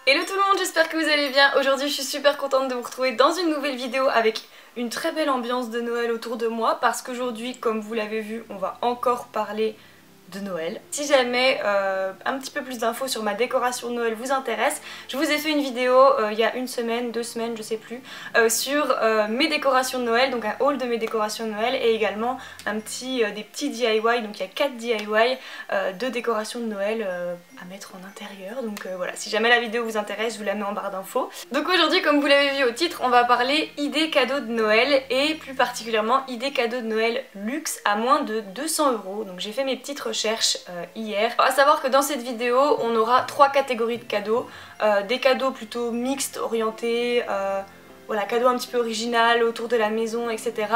Hello tout le monde, j'espère que vous allez bien. Aujourd'hui je suis super contente de vous retrouver dans une nouvelle vidéo avec une très belle ambiance de Noël autour de moi parce qu'aujourd'hui, comme vous l'avez vu, on va encore parler de Noël. Si jamais un petit peu plus d'infos sur ma décoration de Noël vous intéresse, je vous ai fait une vidéo il y a une semaine, 2 semaines, je sais plus, sur mes décorations de Noël, donc un haul de mes décorations de Noël et également des petits DIY, donc il y a 4 DIY de décorations de Noël à mettre en intérieur, donc voilà, si jamais la vidéo vous intéresse, je vous la mets en barre d'infos. Donc aujourd'hui, comme vous l'avez vu au titre, on va parler idées cadeaux de Noël et plus particulièrement idées cadeaux de Noël luxe à moins de 200 €. Donc j'ai fait mes petites recherches hier. A savoir que dans cette vidéo on aura 3 catégories de cadeaux, des cadeaux plutôt mixtes orientés voilà, cadeaux un petit peu original autour de la maison, etc.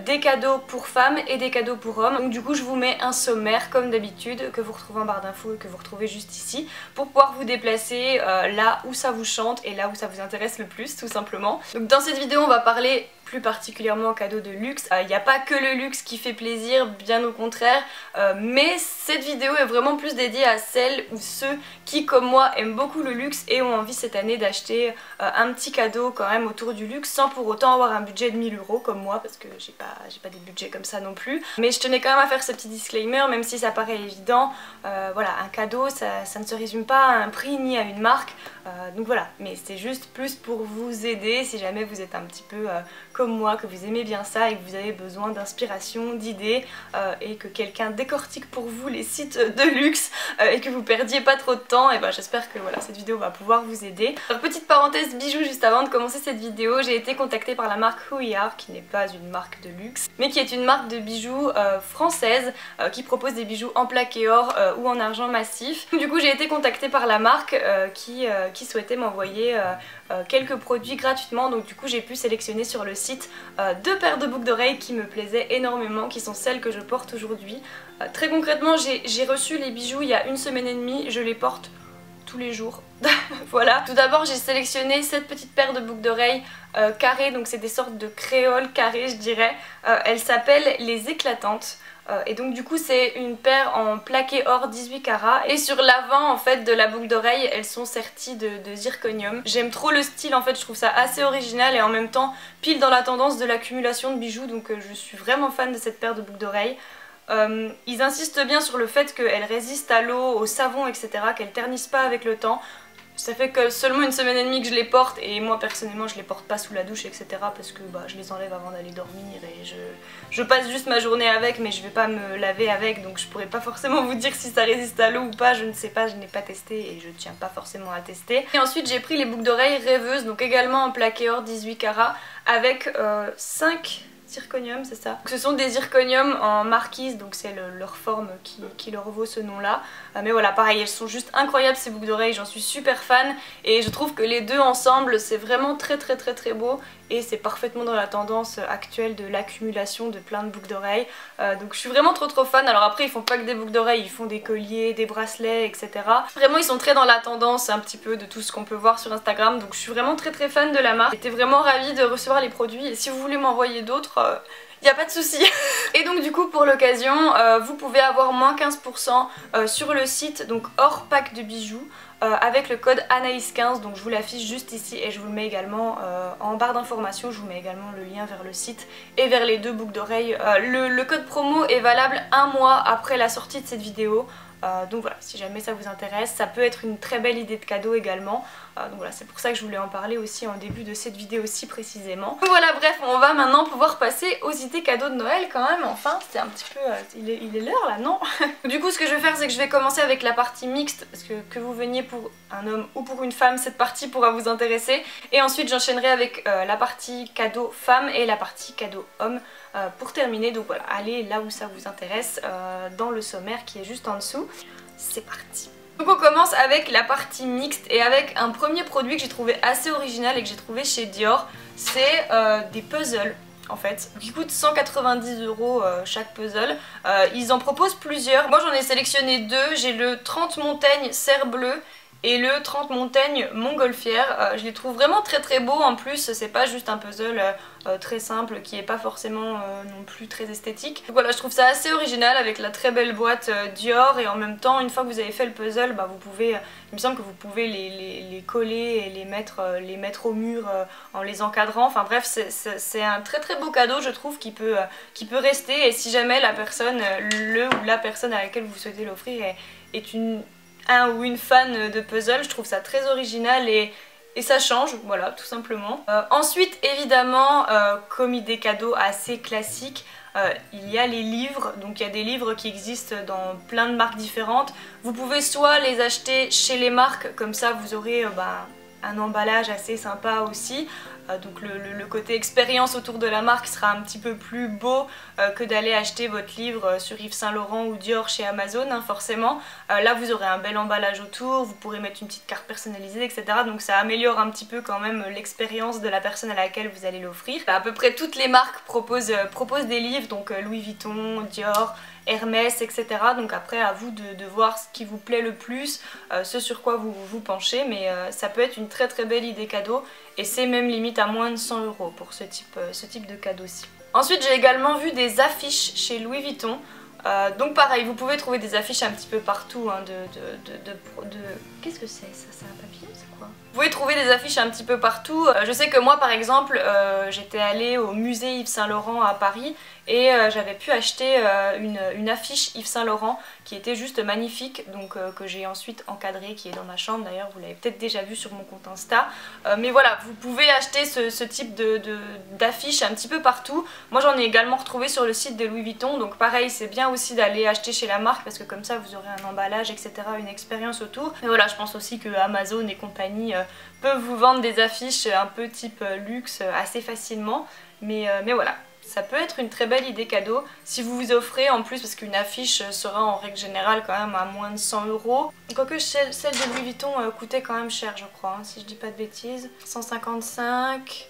Des cadeaux pour femmes et des cadeaux pour hommes. Donc du coup je vous mets un sommaire comme d'habitude que vous retrouvez en barre d'infos et que vous retrouvez juste ici pour pouvoir vous déplacer là où ça vous chante et là où ça vous intéresse le plus tout simplement. Donc dans cette vidéo on va parler plus particulièrement cadeaux de luxe. Il n'y a pas que le luxe qui fait plaisir, bien au contraire, mais cette vidéo est vraiment plus dédiée à celles ou ceux qui comme moi aiment beaucoup le luxe et ont envie cette année d'acheter un petit cadeau quand même autour du luxe sans pour autant avoir un budget de 1000 € comme moi parce que j'ai pas des budgets comme ça non plus. Mais je tenais quand même à faire ce petit disclaimer même si ça paraît évident. Voilà, un cadeau ça ne se résume pas à un prix ni à une marque. Donc voilà, mais c'est juste plus pour vous aider si jamais vous êtes un petit peu comme moi, que vous aimez bien ça et que vous avez besoin d'inspiration, d'idées et que quelqu'un décortique pour vous les sites de luxe et que vous perdiez pas trop de temps. Et ben j'espère que voilà, cette vidéo va pouvoir vous aider. Alors petite parenthèse bijoux juste avant de commencer cette vidéo, j'ai été contactée par la marque Who We Are, qui n'est pas une marque de luxe mais qui est une marque de bijoux française qui propose des bijoux en plaqué or ou en argent massif. Du coup j'ai été contactée par la marque qui souhaitait m'envoyer quelques produits gratuitement, donc du coup j'ai pu sélectionner sur le site 2 paires de boucles d'oreilles qui me plaisaient énormément, qui sont celles que je porte aujourd'hui. Très concrètement j'ai reçu les bijoux il y a 1 semaine et demie, je les porte tous les jours. Voilà. Tout d'abord j'ai sélectionné cette petite paire de boucles d'oreilles carrées, donc c'est des sortes de créoles carrées je dirais. Elles s'appellent les éclatantes. Et donc du coup c'est une paire en plaqué or 18 carats et sur l'avant en fait de la boucle d'oreille elles sont serties de zirconium. J'aime trop le style en fait, je trouve ça assez original et en même temps pile dans la tendance de l'accumulation de bijoux, donc je suis vraiment fan de cette paire de boucles d'oreilles. Ils insistent bien sur le fait qu'elles résistent à l'eau, au savon, etc., qu'elles ternissent pas avec le temps. Ça fait que seulement 1 semaine et demie que je les porte et moi personnellement je les porte pas sous la douche, etc., parce que je les enlève avant d'aller dormir et je passe juste ma journée avec, mais je vais pas me laver avec, donc je pourrais pas forcément vous dire si ça résiste à l'eau ou pas, je ne sais pas, je n'ai pas testé et je tiens pas forcément à tester. Et ensuite j'ai pris les boucles d'oreilles rêveuses, donc également en plaqué or 18 carats avec 5 zirconium, c'est ça. Donc, ce sont des zirconium en marquise, donc c'est leur forme qui leur vaut ce nom là. Mais voilà, pareil, elles sont juste incroyables ces boucles d'oreilles, j'en suis super fan et je trouve que les deux ensemble c'est vraiment très beau et c'est parfaitement dans la tendance actuelle de l'accumulation de plein de boucles d'oreilles. Donc je suis vraiment trop fan. Alors après ils font pas que des boucles d'oreilles, ils font des colliers, des bracelets, etc. Vraiment ils sont très dans la tendance un petit peu de tout ce qu'on peut voir sur Instagram, donc je suis vraiment très fan de la marque. J'étais vraiment ravie de recevoir les produits et si vous voulez m'envoyer d'autres, y a pas de souci. Et donc du coup pour l'occasion vous pouvez avoir moins 15% sur le site, donc hors pack de bijoux, avec le code Anaïs15, donc je vous l'affiche juste ici et je vous le mets également en barre d'informations, je vous mets également le lien vers le site et vers les 2 boucles d'oreilles. Le code promo est valable 1 mois après la sortie de cette vidéo. Donc voilà, si jamais ça vous intéresse, ça peut être une très belle idée de cadeau également. Donc voilà, c'est pour ça que je voulais en parler aussi en début de cette vidéo aussi précisément. Donc voilà, bref, on va maintenant pouvoir passer aux idées cadeaux de Noël quand même, enfin, c'est un petit peu... il est l'heure là, non? Du coup, ce que je vais faire, c'est que je vais commencer avec la partie mixte, parce que vous veniez pour un homme ou pour une femme, cette partie pourra vous intéresser. Et ensuite, j'enchaînerai avec la partie cadeau femme et la partie cadeau homme pour terminer. Donc voilà, allez là où ça vous intéresse, dans le sommaire qui est juste en dessous. C'est parti. Donc on commence avec la partie mixte et avec un premier produit que j'ai trouvé assez original et que j'ai trouvé chez Dior. C'est des puzzles en fait, qui coûtent 190 € chaque puzzle. Ils en proposent plusieurs. Moi j'en ai sélectionné 2, j'ai le 30 montagnes serre bleue et le 30 montagnes montgolfières. Je les trouve vraiment très très beaux. En plus c'est pas juste un puzzle très simple qui est pas forcément non plus très esthétique. Donc voilà, je trouve ça assez original avec la très belle boîte Dior, et en même temps une fois que vous avez fait le puzzle, bah, vous pouvez, il me semble que vous pouvez les coller et les mettre au mur en les encadrant. Enfin bref, c'est un très très beau cadeau je trouve qui peut rester, et si jamais la personne, le ou la personne à laquelle vous souhaitez l'offrir est un ou une fan de puzzle, je trouve ça très original et ça change, voilà, tout simplement. Ensuite, évidemment, comme idée cadeau assez classique, il y a les livres. Donc il y a des livres qui existent dans plein de marques différentes. Vous pouvez soit les acheter chez les marques, comme ça vous aurez un emballage assez sympa aussi. Donc le côté expérience autour de la marque sera un petit peu plus beau que d'aller acheter votre livre sur Yves Saint Laurent ou Dior chez Amazon, hein, forcément. Là vous aurez un bel emballage autour, vous pourrez mettre une petite carte personnalisée, etc. Donc ça améliore un petit peu quand même l'expérience de la personne à laquelle vous allez l'offrir. À peu près toutes les marques proposent des livres, donc Louis Vuitton, Dior, Hermès, etc. Donc après à vous de voir ce qui vous plaît le plus, ce sur quoi vous vous penchez, mais ça peut être une très très belle idée cadeau, et c'est même limite à moins de 100 € pour ce type de cadeau-ci. Ensuite j'ai également vu des affiches chez Louis Vuitton. Donc pareil, vous pouvez trouver des affiches un petit peu partout, hein, Qu'est-ce que c'est ça? C'est un papillon? C'est quoi? Vous pouvez trouver des affiches un petit peu partout. Je sais que moi par exemple, j'étais allée au musée Yves Saint Laurent à Paris, et j'avais pu acheter une affiche Yves Saint Laurent qui était juste magnifique, donc que j'ai ensuite encadrée, qui est dans ma chambre d'ailleurs, vous l'avez peut-être déjà vu sur mon compte Insta. Mais voilà, vous pouvez acheter ce type d'affiches un petit peu partout. Moi j'en ai également retrouvé sur le site de Louis Vuitton, donc pareil, c'est bien aussi d'aller acheter chez la marque parce que comme ça vous aurez un emballage, etc., une expérience autour. Mais voilà, je pense aussi que Amazon et compagnie peuvent vous vendre des affiches un peu type luxe assez facilement, mais voilà. Ça peut être une très belle idée cadeau si vous vous offrez en plus, parce qu'une affiche sera en règle générale quand même à moins de 100 €. Quoique celle de Louis Vuitton coûtait quand même cher je crois, hein, si je dis pas de bêtises. 155...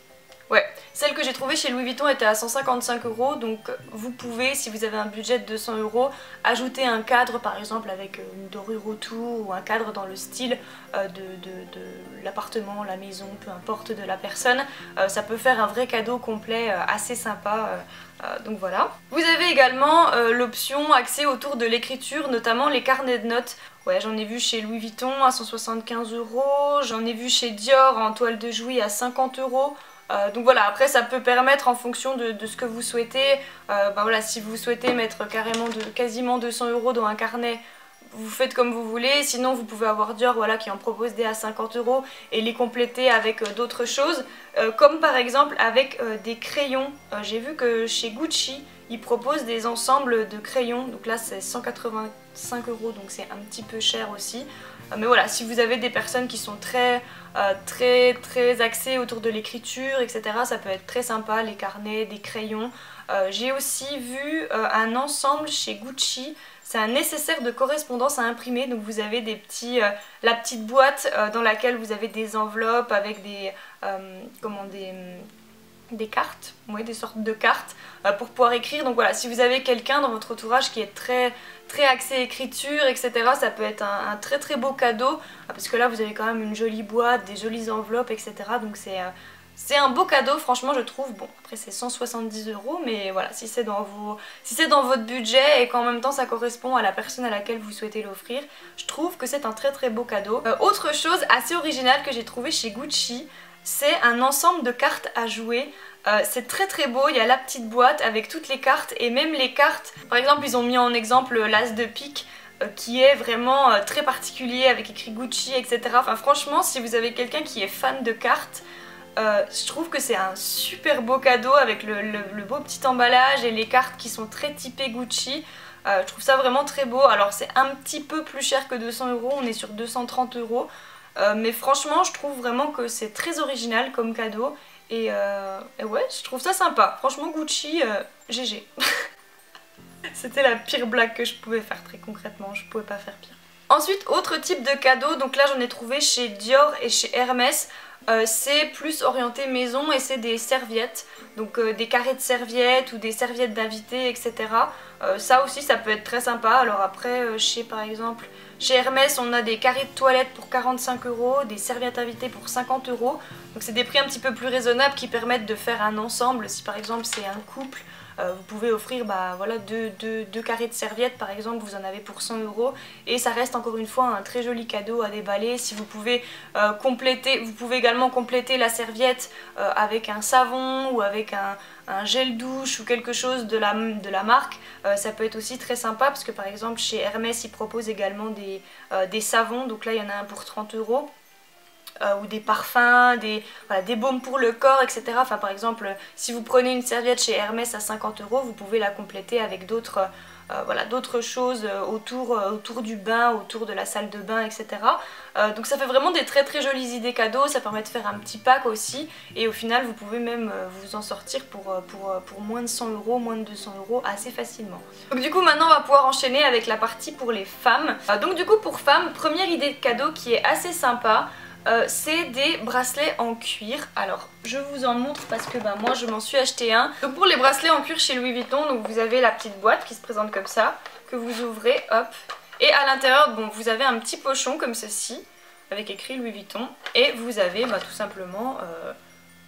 Ouais, celle que j'ai trouvée chez Louis Vuitton était à 155 €, donc vous pouvez, si vous avez un budget de 200 €, ajouter un cadre par exemple avec une dorure autour, ou un cadre dans le style de l'appartement, la maison, peu importe, de la personne. Ça peut faire un vrai cadeau complet assez sympa. Donc voilà. Vous avez également l'option axée autour de l'écriture, notamment les carnets de notes. Ouais, j'en ai vu chez Louis Vuitton à 175 €, j'en ai vu chez Dior en toile de Jouy à 50 €. Donc voilà, après ça peut permettre en fonction de ce que vous souhaitez, voilà, si vous souhaitez mettre carrément quasiment 200 € dans un carnet, vous faites comme vous voulez. Sinon vous pouvez avoir Dior, voilà, qui en propose des à 50 € et les compléter avec d'autres choses, comme par exemple avec des crayons. J'ai vu que chez Gucci ils proposent des ensembles de crayons, donc là c'est 185 €, donc c'est un petit peu cher aussi. Mais voilà, si vous avez des personnes qui sont très axées autour de l'écriture, etc., ça peut être très sympa, les carnets, des crayons. J'ai aussi vu un ensemble chez Gucci. C'est un nécessaire de correspondance à imprimer, donc vous avez la petite boîte dans laquelle vous avez des enveloppes avec des cartes, ouais, des sortes de cartes pour pouvoir écrire. Donc voilà, si vous avez quelqu'un dans votre entourage qui est très axé écriture, etc., ça peut être un très très beau cadeau, parce que là vous avez quand même une jolie boîte, des jolies enveloppes, etc. Donc c'est un beau cadeau, franchement, je trouve. Bon, après c'est 170 €, mais voilà, si c'est dans votre budget et qu'en même temps ça correspond à la personne à laquelle vous souhaitez l'offrir, je trouve que c'est un très très beau cadeau. Autre chose assez originale que j'ai trouvé chez Gucci, c'est un ensemble de cartes à jouer. C'est très très beau, il y a la petite boîte avec toutes les cartes, et même les cartes, par exemple ils ont mis en exemple l'as de pique, qui est vraiment très particulier avec écrit Gucci, etc. Enfin franchement, si vous avez quelqu'un qui est fan de cartes, je trouve que c'est un super beau cadeau avec le beau petit emballage et les cartes qui sont très typées Gucci. Je trouve ça vraiment très beau. Alors c'est un petit peu plus cher que 200 €, on est sur 230 €. Mais franchement je trouve vraiment que c'est très original comme cadeau, et ouais, je trouve ça sympa. Franchement Gucci, GG. C'était la pire blague que je pouvais faire, très concrètement, je pouvais pas faire pire. Ensuite, autre type de cadeau, donc là j'en ai trouvé chez Dior et chez Hermès. C'est plus orienté maison et c'est des serviettes, donc des carrés de serviettes ou des serviettes d'invités, etc. Ça aussi ça peut être très sympa. Alors après par exemple chez Hermès on a des carrés de toilettes pour 45 €, des serviettes invitées pour 50 €. Donc c'est des prix un petit peu plus raisonnables qui permettent de faire un ensemble. Si par exemple c'est un couple, vous pouvez offrir voilà, deux carrés de serviettes par exemple, vous en avez pour 100 € et ça reste encore une fois un très joli cadeau à déballer. Si vous pouvez vous pouvez également compléter la serviette avec un savon ou avec un gel douche ou quelque chose de la marque. Ça peut être aussi très sympa parce que par exemple chez Hermès ils proposent également des savons, donc là il y en a un pour 30 €. Ou des parfums, des baumes pour le corps, etc. Enfin par exemple, si vous prenez une serviette chez Hermès à 50 €, vous pouvez la compléter avec d'autres choses autour du bain, autour de la salle de bain, etc. Donc ça fait vraiment des très très jolies idées cadeaux, ça permet de faire un petit pack aussi, et au final vous pouvez même vous en sortir pour moins de 100 €, moins de 200 € assez facilement. Donc du coup maintenant on va pouvoir enchaîner avec la partie pour les femmes. Donc du coup pour femmes, première idée de cadeau qui est assez sympa, c'est des bracelets en cuir. Alors je vous en montre parce que moi je m'en suis acheté un. Donc pour les bracelets en cuir chez Louis Vuitton, donc vous avez la petite boîte qui se présente comme ça, que vous ouvrez, hop, et à l'intérieur vous avez un petit pochon comme ceci avec écrit Louis Vuitton, et vous avez tout simplement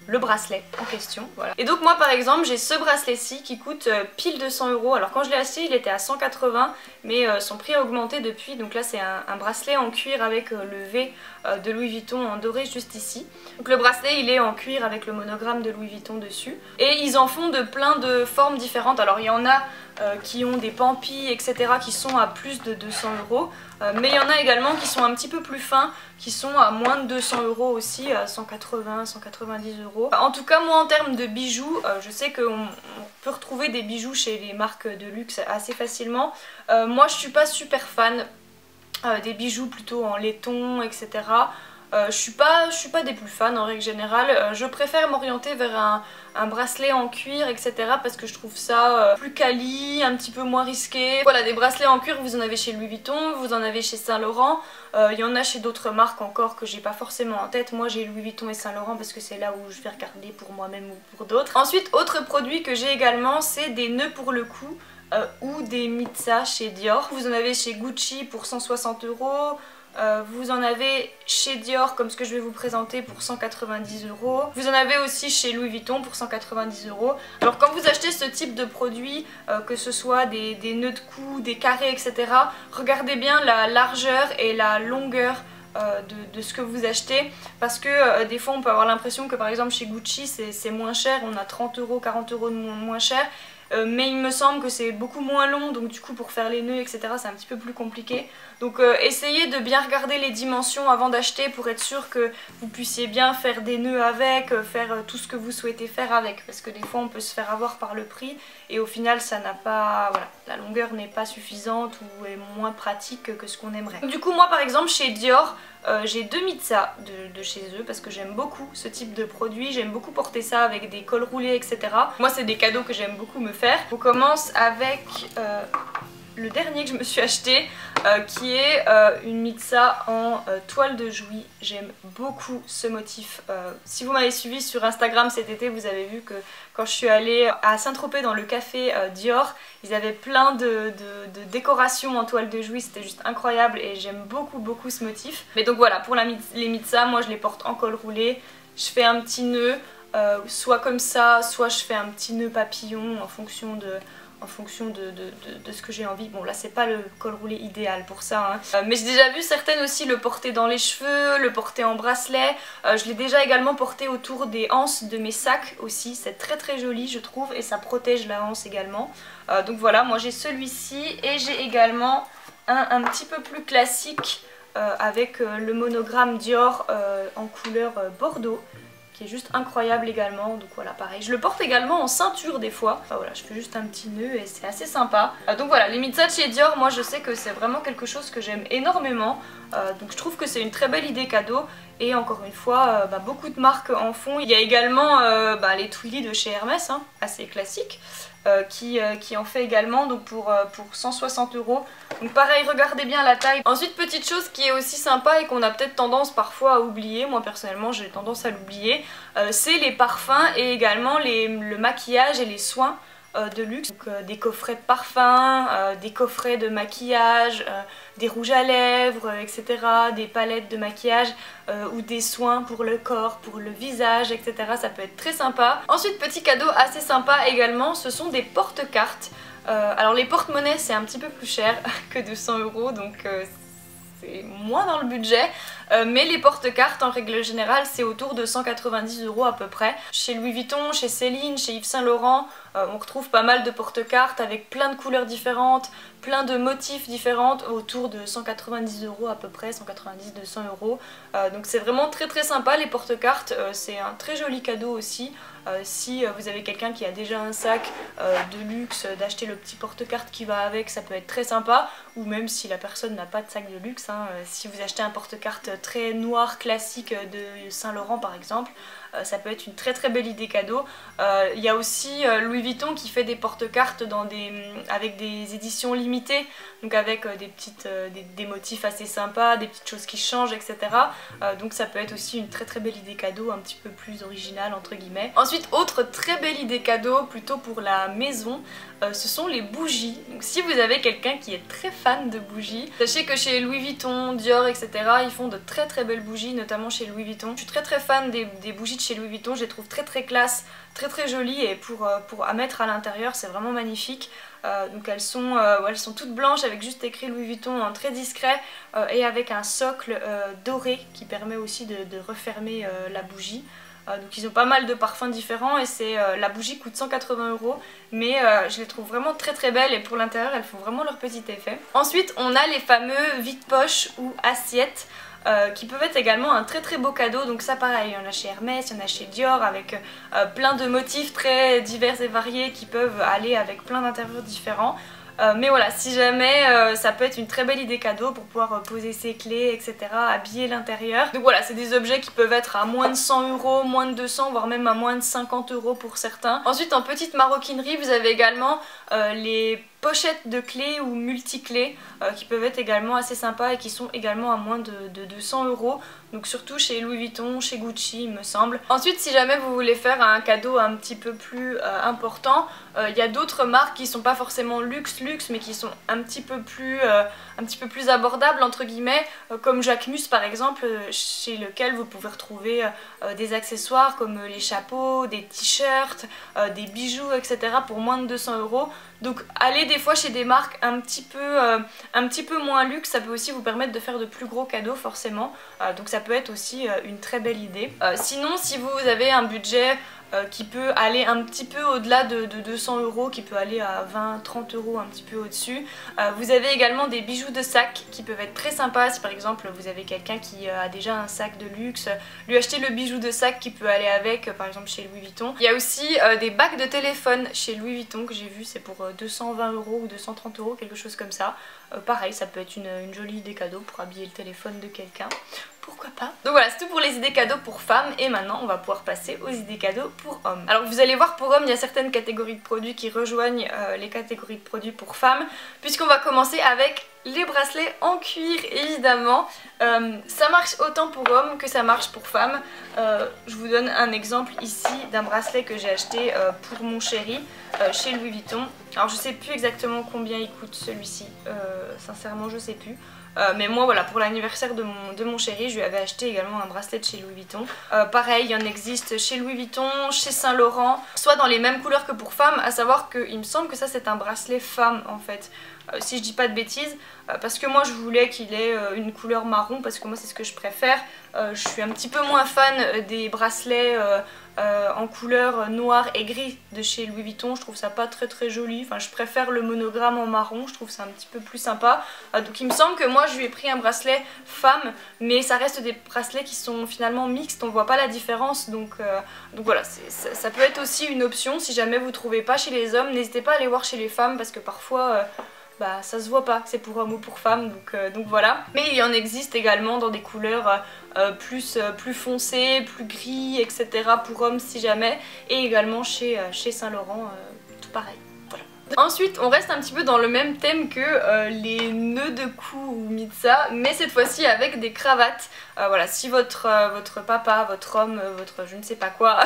le bracelet en question, voilà. Et donc moi par exemple j'ai ce bracelet-ci qui coûte pile 200 €. Alors quand je l'ai acheté il était à 180, mais son prix a augmenté depuis. Donc là c'est un bracelet en cuir avec le V de Louis Vuitton en doré juste ici. Donc le bracelet il est en cuir avec le monogramme de Louis Vuitton dessus. Et ils en font de plein de formes différentes. Alors il y en a qui ont des pampis, etc. qui sont à plus de 200 €. Mais il y en a également qui sont un petit peu plus fins, qui sont à moins de 200 € aussi, à 180, 190 €. En tout cas moi en termes de bijoux, je sais qu'on peut retrouver des bijoux chez les marques de luxe assez facilement. Moi je suis pas super fan des bijoux plutôt en laiton, etc. Je suis pas des plus fans en règle générale. Je préfère m'orienter vers un bracelet en cuir, etc. parce que je trouve ça plus quali, un petit peu moins risqué. Voilà, des bracelets en cuir vous en avez chez Louis Vuitton, vous en avez chez Saint Laurent. Il y en a chez d'autres marques encore que j'ai pas forcément en tête. Moi j'ai Louis Vuitton et Saint Laurent parce que c'est là où je vais regarder pour moi-même ou pour d'autres. Ensuite, autre produit que j'ai également, c'est des nœuds pour le cou. Ou des Mitsa chez Dior. Vous en avez chez Gucci pour 160 €. Vous en avez chez Dior comme ce que je vais vous présenter pour 190 €. Vous en avez aussi chez Louis Vuitton pour 190 €. Alors quand vous achetez ce type de produit, que ce soit des nœuds de cou, des carrés, etc. regardez bien la largeur et la longueur de ce que vous achetez, parce que des fois on peut avoir l'impression que par exemple chez Gucci c'est moins cher, on a 30 €, 40 € de moins cher. Mais il me semble que c'est beaucoup moins long, donc du coup pour faire les nœuds, etc. c'est un petit peu plus compliqué. Donc essayez de bien regarder les dimensions avant d'acheter pour être sûr que vous puissiez bien faire des nœuds avec, faire tout ce que vous souhaitez faire avec. Parce que des fois on peut se faire avoir par le prix et au final ça n'a pas... Voilà, la longueur n'est pas suffisante ou est moins pratique que ce qu'on aimerait. Donc, du coup moi par exemple chez Dior, j'ai deux Mitsa de chez eux parce que j'aime beaucoup ce type de produit, j'aime beaucoup porter ça avec des cols roulés, etc. Moi c'est des cadeaux que j'aime beaucoup me faire. On commence avec le dernier que je me suis acheté, qui est une Mitsa en toile de Jouy. J'aime beaucoup ce motif. Si vous m'avez suivi sur Instagram cet été, vous avez vu que quand je suis allée à Saint-Tropez dans le café Dior, ils avaient plein de décorations en toile de Jouy, c'était juste incroyable et j'aime beaucoup ce motif. Mais donc voilà, pour les Mitsa, moi je les porte en col roulé, je fais un petit nœud, soit comme ça, soit je fais un petit nœud papillon en fonction de ce que j'ai envie. Bon là c'est pas le col roulé idéal pour ça, hein. Mais j'ai déjà vu certaines aussi le porter dans les cheveux, le porter en bracelet. Je l'ai déjà également porté autour des anses de mes sacs aussi. C'est très joli je trouve et ça protège la anse également. Donc voilà, moi j'ai celui-ci et j'ai également un petit peu plus classique avec le monogramme Dior en couleur bordeaux, qui est juste incroyable également. Donc voilà, pareil, je le porte également en ceinture des fois. Enfin voilà, je fais juste un petit nœud et c'est assez sympa. Donc voilà, les Mitsa de chez Dior, moi je sais que c'est vraiment quelque chose que j'aime énormément. Donc je trouve que c'est une très belle idée cadeau. Et encore une fois, beaucoup de marques en font. Il y a également les Twilly de chez Hermès, hein, assez classique. qui en fait également, donc pour 160 €. Donc pareil, regardez bien la taille. Ensuite, petite chose qui est aussi sympa et qu'on a peut-être tendance parfois à oublier, moi personnellement j'ai tendance à l'oublier, c'est les parfums et également le maquillage et les soins de luxe. Donc, des coffrets de parfums, des coffrets de maquillage, des rouges à lèvres, etc. Des palettes de maquillage ou des soins pour le corps, pour le visage, etc. Ça peut être très sympa. Ensuite, petit cadeau assez sympa également, ce sont des porte-cartes. Alors les porte-monnaies c'est un petit peu plus cher que 200 €, donc c'est moins dans le budget, mais les porte-cartes en règle générale c'est autour de 190 € à peu près. Chez Louis Vuitton, chez Céline, chez Yves Saint Laurent, on retrouve pas mal de porte-cartes avec plein de couleurs différentes, plein de motifs différents, autour de 190 € à peu près, 190-200 €. Donc c'est vraiment très très sympa les porte-cartes, c'est un très joli cadeau aussi. Si vous avez quelqu'un qui a déjà un sac de luxe, d'acheter le petit porte-carte qui va avec, ça peut être très sympa. Ou même si la personne n'a pas de sac de luxe, hein, si vous achetez un porte-carte très noir classique de Saint Laurent par exemple, ça peut être une très très belle idée cadeau. Il y a aussi Louis Vuitton qui fait des porte-cartes avec des éditions limitées, donc avec des motifs assez sympas, des petites choses qui changent, etc. Donc ça peut être aussi une très très belle idée cadeau, un petit peu plus originale entre guillemets. Ensuite, autre très belle idée cadeau, plutôt pour la maison, ce sont les bougies. Donc si vous avez quelqu'un qui est très fan de bougies, sachez que chez Louis Vuitton, Dior, etc. ils font de très très belles bougies, notamment chez Louis Vuitton. Je suis très très fan des bougies de chez Louis Vuitton, je les trouve très très classe, très très jolies, et à mettre à l'intérieur c'est vraiment magnifique. Donc elles sont toutes blanches avec juste écrit Louis Vuitton en très discret et avec un socle doré qui permet aussi de refermer la bougie. Donc ils ont pas mal de parfums différents et la bougie coûte 180 €, mais je les trouve vraiment très très belles et pour l'intérieur elles font vraiment leur petit effet. Ensuite on a les fameux vide-poche ou assiettes qui peuvent être également un très très beau cadeau. Donc ça pareil, il y en a chez Hermès, il y en a chez Dior avec plein de motifs très divers et variés qui peuvent aller avec plein d'intérieurs différents. Mais voilà, si jamais ça peut être une très belle idée cadeau pour pouvoir poser ses clés, etc., habiller l'intérieur. Donc voilà, c'est des objets qui peuvent être à moins de 100 €, moins de 200, voire même à moins de 50 € pour certains. Ensuite, en petite maroquinerie, vous avez également les pochettes de clés ou multi-clés qui peuvent être également assez sympas et qui sont également à moins de 200 €. Donc surtout chez Louis Vuitton, chez Gucci il me semble. Ensuite, si jamais vous voulez faire un cadeau un petit peu plus important, il y a d'autres marques qui sont pas forcément luxe mais qui sont un petit peu plus abordables entre guillemets, comme Jacquemus par exemple, chez lequel vous pouvez retrouver des accessoires comme les chapeaux, des t-shirts, des bijoux, etc. pour moins de 200 €. Donc aller des fois chez des marques un petit peu moins luxe, ça peut aussi vous permettre de faire de plus gros cadeaux forcément. Donc ça peut être aussi une très belle idée. Sinon, si vous avez un budget qui peut aller un petit peu au-delà de 200 €, qui peut aller à 20-30 € un petit peu au-dessus. Vous avez également des bijoux de sac qui peuvent être très sympas. Si par exemple vous avez quelqu'un qui a déjà un sac de luxe, lui acheter le bijou de sac qui peut aller avec, par exemple chez Louis Vuitton. Il y a aussi des bacs de téléphone chez Louis Vuitton que j'ai vu, c'est pour 220 € ou 230 €, quelque chose comme ça. Pareil, ça peut être une jolie idée cadeau pour habiller le téléphone de quelqu'un. Pourquoi pas. Donc voilà, c'est tout pour les idées cadeaux pour femmes et maintenant on va pouvoir passer aux idées cadeaux pour hommes. Alors vous allez voir, pour hommes il y a certaines catégories de produits qui rejoignent les catégories de produits pour femmes, puisqu'on va commencer avec les bracelets en cuir évidemment. Ça marche autant pour hommes que ça marche pour femmes. Je vous donne un exemple ici d'un bracelet que j'ai acheté pour mon chéri chez Louis Vuitton. Alors je sais plus exactement combien il coûte celui-ci, sincèrement je sais plus. Mais moi voilà, pour l'anniversaire de mon chéri, je lui avais acheté également un bracelet de chez Louis Vuitton. Pareil, il y en existe chez Louis Vuitton, chez Saint Laurent, soit dans les mêmes couleurs que pour femmes, à savoir qu'il me semble que ça c'est un bracelet femme en fait. Si je dis pas de bêtises, parce que moi je voulais qu'il ait une couleur marron, parce que moi c'est ce que je préfère. Je suis un petit peu moins fan des bracelets en couleur noir et gris de chez Louis Vuitton, je trouve ça pas très très joli. Enfin je préfère le monogramme en marron, je trouve ça un petit peu plus sympa. Donc il me semble que moi je lui ai pris un bracelet femme, mais ça reste des bracelets qui sont finalement mixtes, on voit pas la différence. Donc voilà, ça peut être aussi une option si jamais vous trouvez pas chez les hommes. N'hésitez pas à aller voir chez les femmes parce que parfois ça se voit pas que c'est pour homme ou pour femme, donc voilà. Mais il y en existe également dans des couleurs plus foncées, plus gris, etc. pour hommes si jamais. Et également chez Saint Laurent, tout pareil. Ensuite on reste un petit peu dans le même thème que les nœuds de cou ou mitsa, mais cette fois-ci avec des cravates. Voilà, si votre papa, votre homme, votre je ne sais pas quoi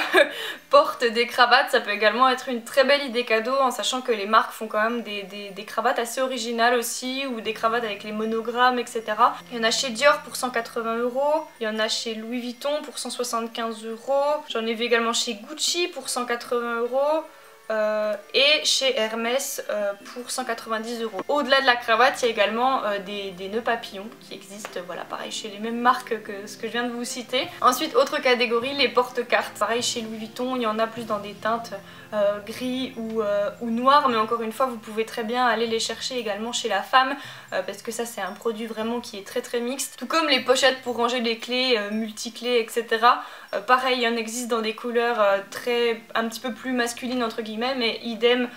porte des cravates, ça peut également être une très belle idée cadeau, en sachant que les marques font quand même des cravates assez originales aussi, ou des cravates avec les monogrammes, etc. Il y en a chez Dior pour 180 €, il y en a chez Louis Vuitton pour 175 €, j'en ai vu également chez Gucci pour 180 €. Et chez Hermès pour 190 €. Au-delà de la cravate, il y a également des nœuds papillons qui existent, voilà, pareil chez les mêmes marques que ce que je viens de vous citer. Ensuite, autre catégorie, les porte-cartes. Pareil chez Louis Vuitton, il y en a plus dans des teintes gris ou noir, mais encore une fois vous pouvez très bien aller les chercher également chez la femme parce que ça c'est un produit vraiment qui est très mixte, tout comme les pochettes pour ranger les clés, multiclés, etc. Pareil, il y en existe dans des couleurs un petit peu plus masculines entre guillemets, mais idem,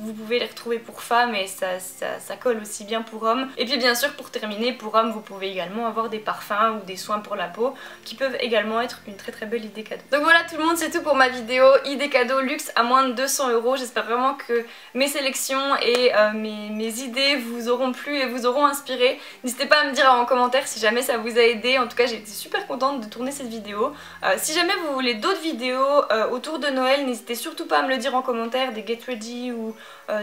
vous pouvez les retrouver pour femmes et ça colle aussi bien pour hommes. Et puis bien sûr, pour terminer, pour hommes vous pouvez également avoir des parfums ou des soins pour la peau qui peuvent également être une très belle idée cadeau. Donc voilà tout le monde, c'est tout pour ma vidéo idée cadeau luxe à moins de 200 €. J'espère vraiment que mes sélections et mes idées vous auront plu et vous auront inspiré. N'hésitez pas à me dire en commentaire si jamais ça vous a aidé. En tout cas j'ai été super contente de tourner cette vidéo. Si jamais vous voulez d'autres vidéos autour de Noël, n'hésitez surtout pas à me le dire en commentaire, des get ready ou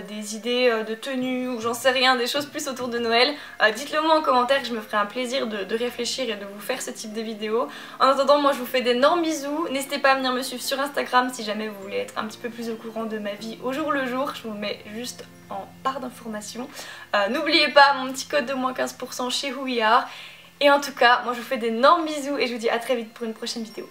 des idées de tenue ou j'en sais rien, des choses plus autour de Noël. Dites-le moi en commentaire, je me ferai un plaisir de réfléchir et de vous faire ce type de vidéo. En attendant, moi je vous fais d'énormes bisous. N'hésitez pas à venir me suivre sur Instagram si jamais vous voulez être un petit peu plus au courant de ma vie au jour le jour. Je vous mets juste en barre d'informations. N'oubliez pas mon petit code de moins 15% chez Who We Are. Et en tout cas, moi je vous fais d'énormes bisous et je vous dis à très vite pour une prochaine vidéo.